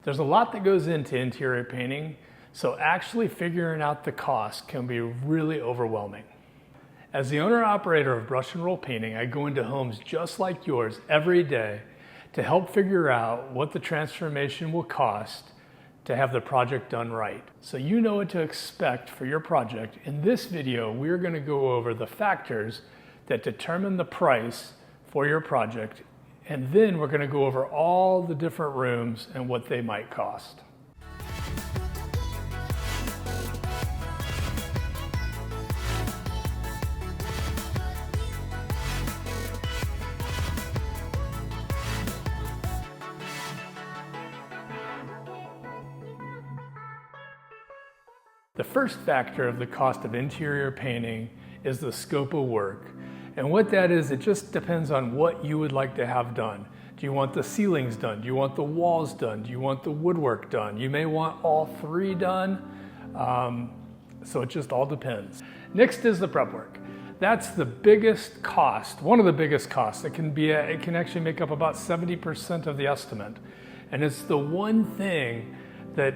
There's a lot that goes into interior painting, so actually figuring out the cost can be really overwhelming. As the owner-operator of Brush and Roll Painting, I go into homes just like yours every day to help figure out what the transformation will cost to have the project done right. So you know what to expect for your project. In this video, we're going to go over the factors that determine the price for your project, and then we're going to go over all the different rooms and what they might cost. The first factor of the cost of interior painting is the scope of work. And what that is, it just depends on what you would like to have done. Do you want the ceilings done? Do you want the walls done? Do you want the woodwork done? You may want all three done. So it just all depends. Next is the prep work. That's the biggest cost, one of the biggest costs. It can actually make up about 70% of the estimate. And it's the one thing that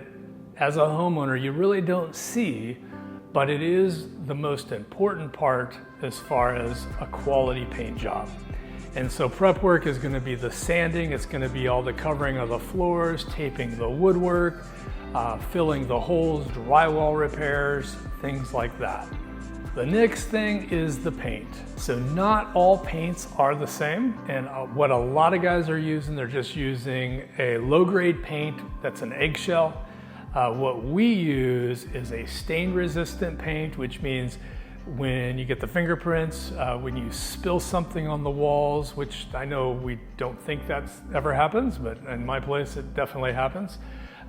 as a homeowner you really don't see, but it is the most important part as far as a quality paint job. And so prep work is going to be the sanding, it's going to be all the covering of the floors, taping the woodwork, filling the holes, drywall repairs, things like that. The next thing is the paint. So not all paints are the same, and what a lot of guys are using, they're just using a low-grade paint that's an eggshell. What we use is a stain-resistant paint, which means when you get the fingerprints, when you spill something on the walls, which I know we don't think that ever happens, but in my place it definitely happens,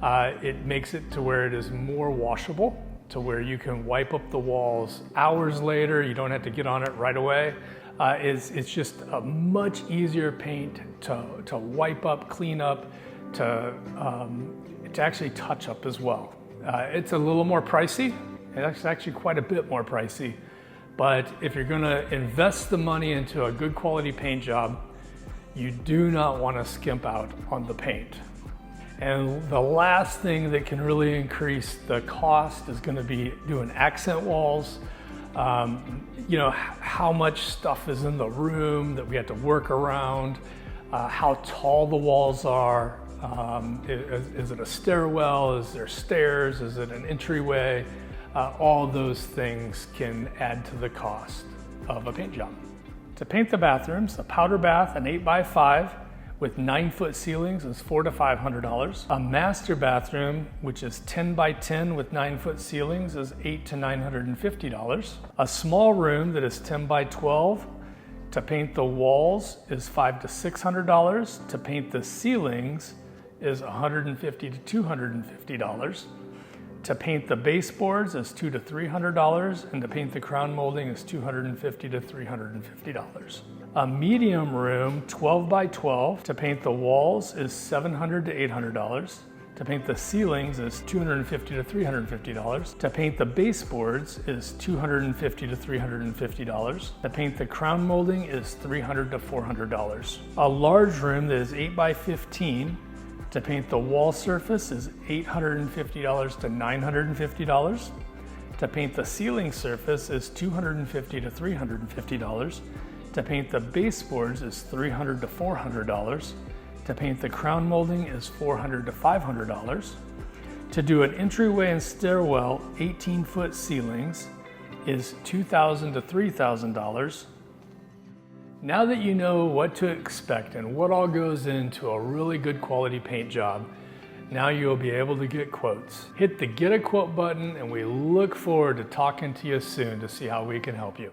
it makes it to where it is more washable, to where you can wipe up the walls hours later. You don't have to get on it right away. It's just a much easier paint to wipe up, clean up, to actually touch up as well. It's a little more pricey. It's actually quite a bit more pricey. But if you're gonna invest the money into a good quality paint job, you do not want to skimp out on the paint. And the last thing that can really increase the cost is gonna be doing accent walls. You know, how much stuff is in the room that we have to work around, how tall the walls are. Is it a stairwell? Is there stairs? Is it an entryway? All those things can add to the cost of a paint job. To paint the bathrooms, a powder bath, an 8x5 with 9-foot ceilings is $400 to $500. A master bathroom, which is 10x10 with 9-foot ceilings, is $800 to $950. A small room that is 10x12 to paint the walls is $500 to $600. To paint the ceilings is $150 to $250. To paint the baseboards is $200 to $300, and to paint the crown molding is $250 to $350. A medium room, 12x12, to paint the walls is $700 to $800. To paint the ceilings is $250 to $350. To paint the baseboards is $250 to $350. To paint the crown molding is $300 to $400. A large room that is 8x15 to paint the wall surface is $850 to $950. To paint the ceiling surface is $250 to $350. To paint the baseboards is $300 to $400. To paint the crown molding is $400 to $500. To do an entryway and stairwell 18-foot ceilings is $2,000 to $3,000. Now that you know what to expect and what all goes into a really good quality paint job, now you'll be able to get quotes. Hit the Get a Quote button, and we look forward to talking to you soon to see how we can help you.